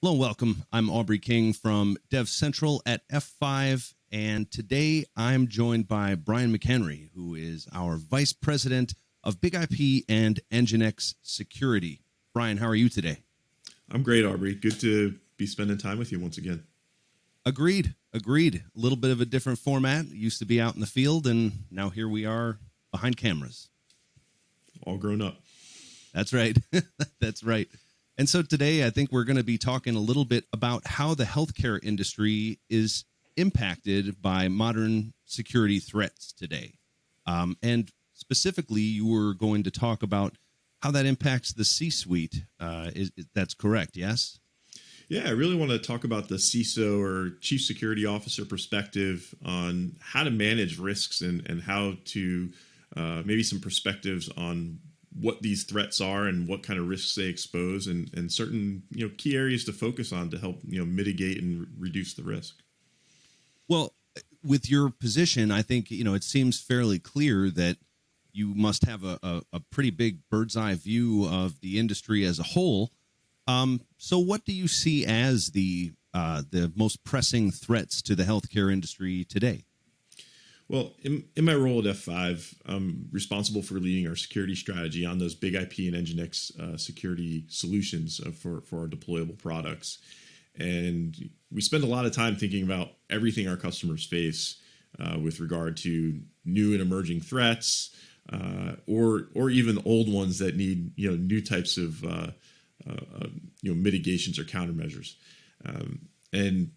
Hello and welcome. I'm Aubrey King from DevCentral at F5, and today I'm joined by Brian McHenry, who is our Vice President of Big IP and NGINX Security. Brian, how are you today? I'm great, Aubrey. Good to be spending time with you once again. Agreed. A little bit of a different format. Used to be out in the field, and now here we are behind cameras. All grown up. That's right. That's right. And so today, I think we're going to be talking a little bit about how the healthcare industry is impacted by modern security threats today. And specifically, you were going to talk about how that impacts the C-suite. That's correct, yes? Yeah, I really want to talk about the CISO or Chief Security Officer perspective on how to manage risks and how to maybe some perspectives on what these threats are and what kind of risks they expose and certain key areas to focus on to help mitigate and reduce the risk. Well, with your position, I think it seems fairly clear that you must have a pretty big bird's eye view of the industry as a whole. So what do you see as the most pressing threats to the healthcare industry today? Well, in my role at F5, I'm responsible for leading our security strategy on those big IP and NGINX security solutions for our deployable products. And we spend a lot of time thinking about everything our customers face with regard to new and emerging threats, or even old ones that need new types of mitigations or countermeasures. And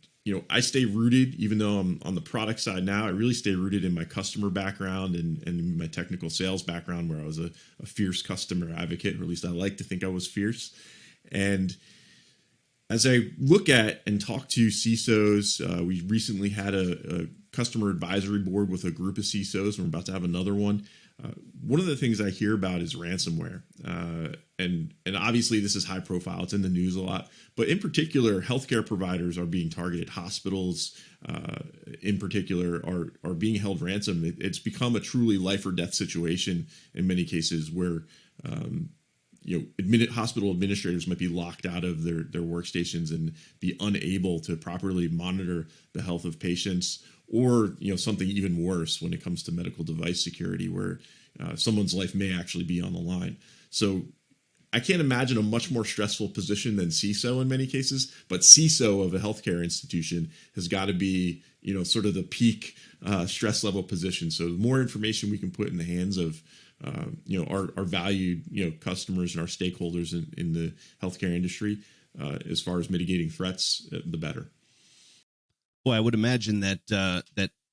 I stay rooted, even though I'm on the product side now, I really stay rooted in my customer background and my technical sales background, where I was a fierce customer advocate, or at least I like to think I was fierce. And as I look at and talk to CISOs, we recently had a customer advisory board with a group of CISOs, and we're about to have another one. One of the things I hear about is ransomware. And obviously this is high profile. It's in the news a lot. But in particular, healthcare providers are being targeted. Hospitals, in particular, are being held ransom. It's become a truly life or death situation in many cases where hospital administrators might be locked out of their workstations and be unable to properly monitor the health of patients, or something even worse when it comes to medical device security, where someone's life may actually be on the line. So I can't imagine a much more stressful position than CISO in many cases, but CISO of a healthcare institution has got to be sort of the peak stress level position. So the more information we can put in the hands of our valued customers and our stakeholders in the healthcare industry, as far as mitigating threats, the better. Well, I would imagine that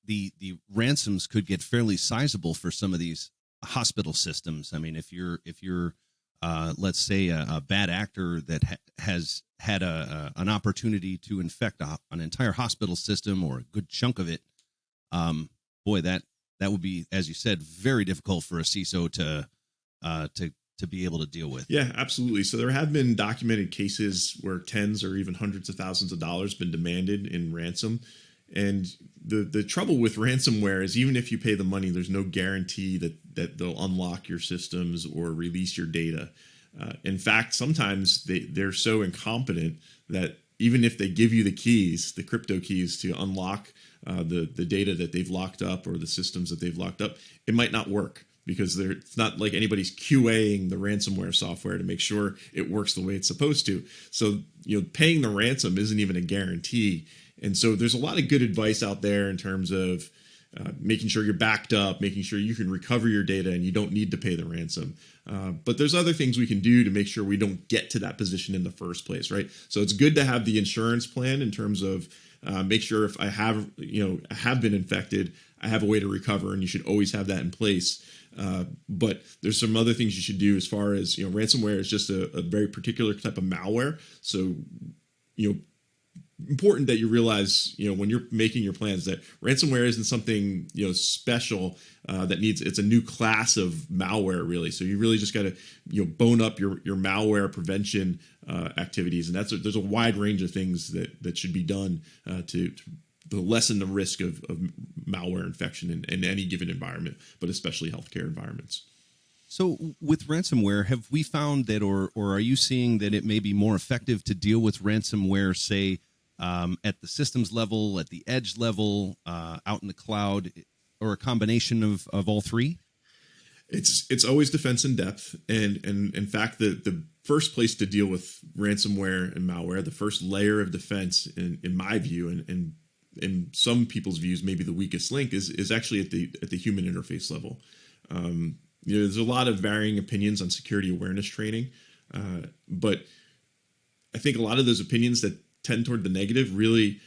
the ransoms could get fairly sizable for some of these hospital systems. I mean, if you're let's say a bad actor that has had an opportunity to infect an entire hospital system or a good chunk of it, that would be, as you said, very difficult for a CISO to be able to deal with. Yeah, absolutely. So there have been documented cases where tens or even hundreds of thousands of dollars been demanded in ransom. And the trouble with ransomware is, even if you pay the money, there's no guarantee that they'll unlock your systems or release your data. In fact, sometimes they're so incompetent that even if they give you the keys, the crypto keys to unlock the data that they've locked up or the systems that they've locked up, it might not work, because it's not like anybody's QAing the ransomware software to make sure it works the way it's supposed to. So, paying the ransom isn't even a guarantee. And so there's a lot of good advice out there in terms of making sure you're backed up, making sure you can recover your data and you don't need to pay the ransom. But there's other things we can do to make sure we don't get to that position in the first place, right? So it's good to have the insurance plan in terms of make sure if I have been infected, I have a way to recover, and you should always have that in place. But there's some other things you should do, as far as, ransomware is just a very particular type of malware. So, important that you realize, when you're making your plans, that ransomware isn't something, special it's a new class of malware, really. So you really just got to, bone up your malware prevention activities. And there's a wide range of things that should be done to lessen the risk of malware infection in any given environment, but especially healthcare environments. So with ransomware, have we found that, or are you seeing that it may be more effective to deal with ransomware, say, at the systems level, at the edge level, out in the cloud, or a combination of all three? It's always defense in depth, and in fact, the first place to deal with ransomware and malware, the first layer of defense, in my view, and in some people's views, maybe the weakest link is actually at the human interface level. There's a lot of varying opinions on security awareness training, but I think a lot of those opinions that tend toward the negative really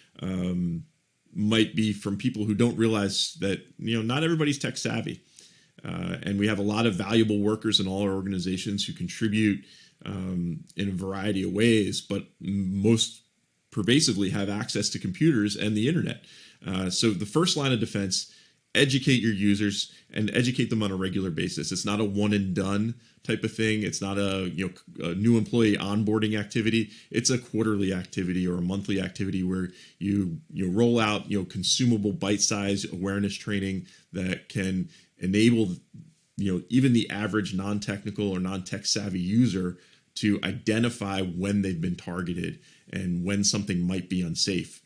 might be from people who don't realize that not everybody's tech savvy. And we have a lot of valuable workers in all our organizations who contribute in a variety of ways, but most pervasively have access to computers and the internet. So the first line of defense, educate your users and educate them on a regular basis. It's not a one and done type of thing. It's not a new employee onboarding activity. It's a quarterly activity or a monthly activity where you roll out consumable bite-sized awareness training that can enable even the average non-technical or non-tech savvy user to identify when they've been targeted and when something might be unsafe.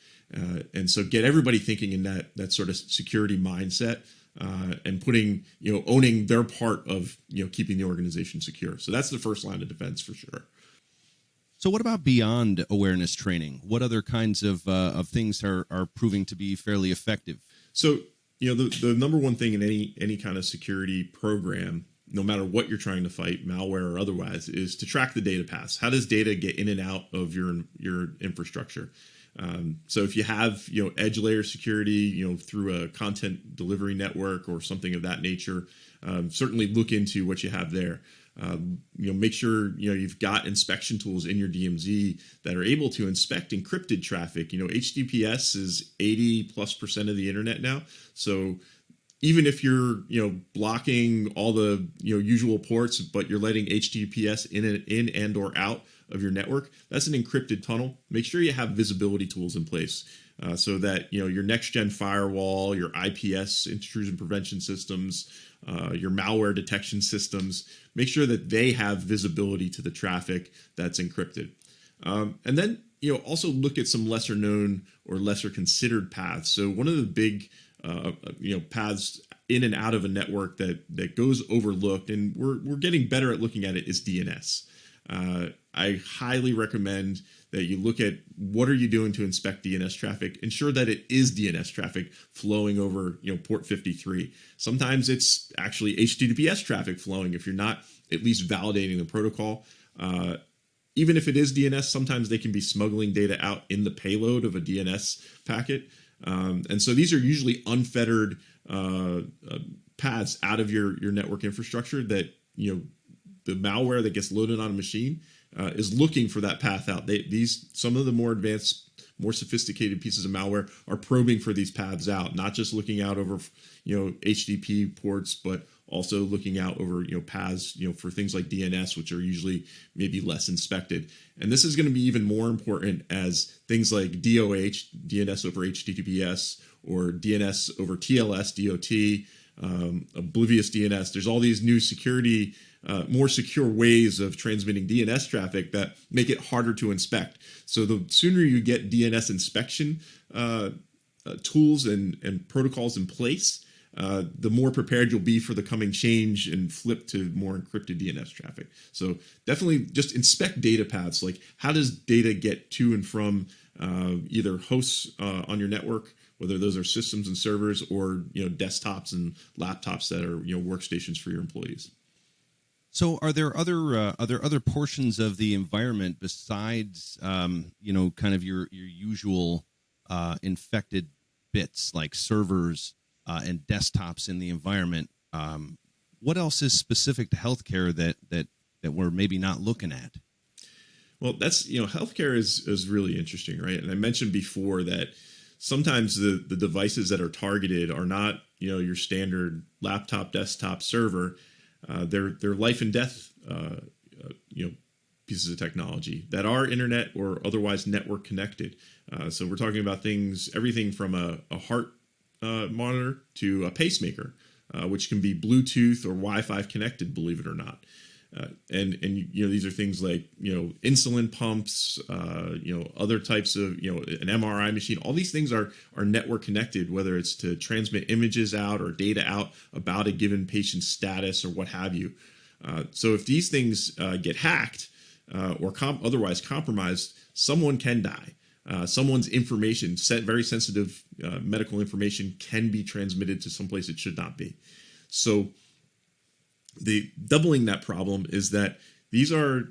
And so get everybody thinking in that sort of security mindset and putting, owning their part of, keeping the organization secure. So that's the first line of defense for sure. So what about beyond awareness training? What other kinds of things are proving to be fairly effective? So, the number one thing in any kind of security program, no matter what you're trying to fight, malware or otherwise, is to track the data paths. How does data get in and out of your infrastructure? So if you have edge layer security through a content delivery network or something of that nature, certainly look into what you have there. Make sure you've got inspection tools in your DMZ that are able to inspect encrypted traffic. HTTPS is 80+% of the internet now, so even if you're blocking all the usual ports, but you're letting HTTPS in and or out of your network, that's an encrypted tunnel. Make sure you have visibility tools in place so that your next gen firewall, your IPS intrusion prevention systems, your malware detection systems, make sure that they have visibility to the traffic that's encrypted. And then also look at some lesser known or lesser considered paths. So one of the big paths in and out of a network that goes overlooked, and we're getting better at looking at it, is DNS. I highly recommend that you look at what are you doing to inspect DNS traffic. Ensure that it is DNS traffic flowing over port 53. Sometimes it's actually HTTPS traffic flowing if you're not at least validating the protocol. Even if it is DNS, sometimes they can be smuggling data out in the payload of a DNS packet. And so these are usually unfettered paths out of your network infrastructure that the malware that gets loaded on a machine is looking for that path out. Some of the more advanced, more sophisticated pieces of malware are probing for these paths out, not just looking out over HTTP ports, but also looking out over paths for things like DNS, which are usually maybe less inspected. And this is going to be even more important as things like DOH, DNS over HTTPS, or DNS over TLS, DOT, oblivious DNS. There's all these new security, more secure ways of transmitting DNS traffic that make it harder to inspect. So the sooner you get DNS inspection tools and protocols in place, the more prepared you'll be for the coming change and flip to more encrypted DNS traffic. So definitely just inspect data paths. Like, how does data get to and from either hosts on your network, whether those are systems and servers or desktops and laptops that are workstations for your employees. So, are there other portions of the environment besides kind of your usual infected bits like servers and desktops in the environment? What else is specific to healthcare that we're maybe not looking at? Well, that's healthcare is really interesting, right? And I mentioned before that sometimes the devices that are targeted are not your standard laptop, desktop, server. They're life and death pieces of technology that are internet or otherwise network connected. So we're talking about everything from a heart monitor to a pacemaker. which can be Bluetooth or Wi-Fi connected, believe it or not. And these are things like insulin pumps, other types of an MRI machine. All these things are network connected, whether it's to transmit images out or data out about a given patient's status or what have you. So if these things get hacked or otherwise compromised, someone can die. Someone's information, very sensitive medical information, can be transmitted to someplace it should not be. So the doubling that problem is that these are,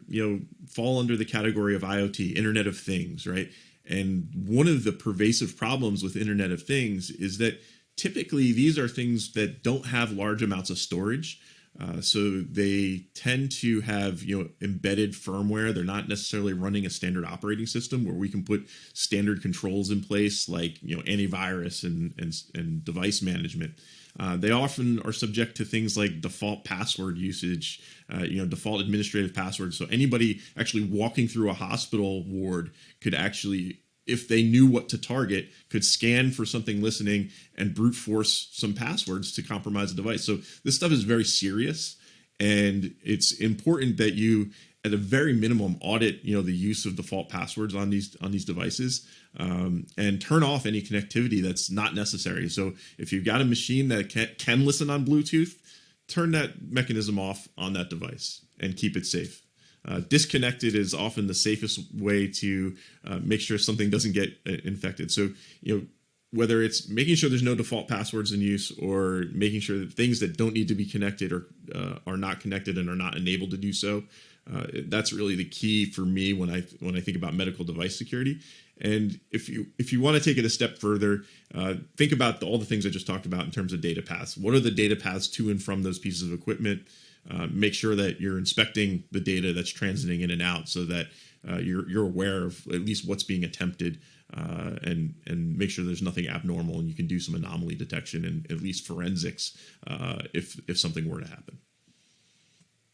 fall under the category of IoT, Internet of Things, right? And one of the pervasive problems with Internet of Things is that typically these are things that don't have large amounts of storage. So they tend to have, embedded firmware. They're not necessarily running a standard operating system where we can put standard controls in place like, antivirus and device management. They often are subject to things like default password usage, default administrative passwords. So anybody actually walking through a hospital ward could actually, if they knew what to target, could scan for something listening and brute force some passwords to compromise the device. So this stuff is very serious, and it's important that you, at a very minimum, audit the use of default passwords on these devices, and turn off any connectivity that's not necessary. So if you've got a machine that can listen on Bluetooth, turn that mechanism off on that device and keep it safe. Disconnected is often the safest way to make sure something doesn't get infected. So, whether it's making sure there's no default passwords in use or making sure that things that don't need to be connected are not connected and are not enabled to do so, that's really the key for me when I think about medical device security. And if you want to take it a step further, think about all the things I just talked about in terms of data paths. What are the data paths to and from those pieces of equipment? Make sure that you're inspecting the data that's transiting in and out, so that you're aware of at least what's being attempted, and make sure there's nothing abnormal, and you can do some anomaly detection and at least forensics if something were to happen.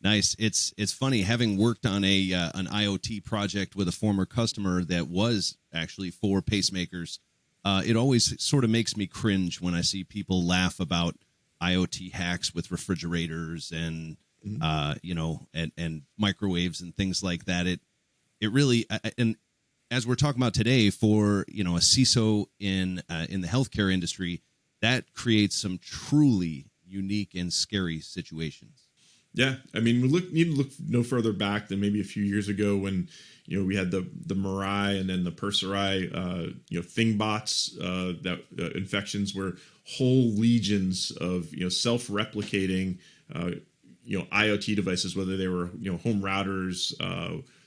Nice. It's funny, having worked on an IoT project with a former customer that was actually for pacemakers. It always sort of makes me cringe when I see people laugh about IoT hacks with refrigerators and and microwaves and things like that. It really, and as we're talking about today, for a CISO in the healthcare industry, that creates some truly unique and scary situations. Yeah, I mean, we need to look no further back than maybe a few years ago when we had the Mirai and then the Perserai Thingbots infections, where whole legions of self-replicating IoT devices, whether they were home routers,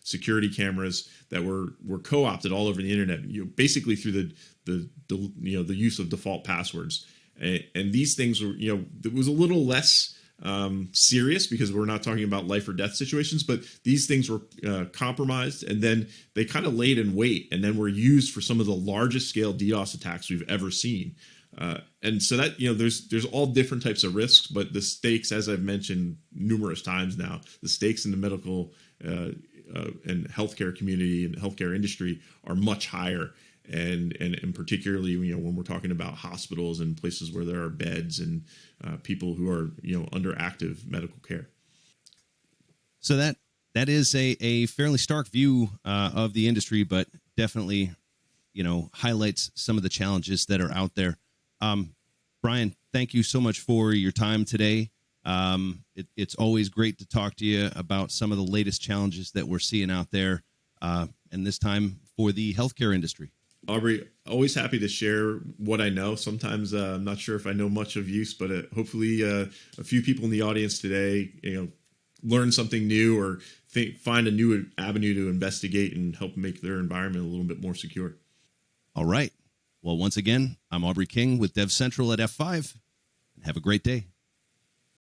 security cameras, that were co-opted all over the internet, basically through the use of default passwords. And these things were it was a little less serious because we're not talking about life or death situations, but these things were compromised, and then they kind of laid in wait, and then were used for some of the largest scale DDoS attacks we've ever seen. And so that there's all different types of risks, but the stakes, as I've mentioned numerous times now, the stakes in the medical and healthcare community and healthcare industry are much higher. And particularly when we're talking about hospitals and places where there are beds and people who are under active medical care. So that is a fairly stark view of the industry, but definitely highlights some of the challenges that are out there. Brian, thank you so much for your time today. It's always great to talk to you about some of the latest challenges that we're seeing out there, and this time for the healthcare industry. Aubrey, always happy to share what I know. Sometimes I'm not sure if I know much of use, but hopefully a few people in the audience today, learn something new or find a new avenue to investigate and help make their environment a little bit more secure. All right. Well, once again, I'm Aubrey King with DevCentral at F5. Have a great day.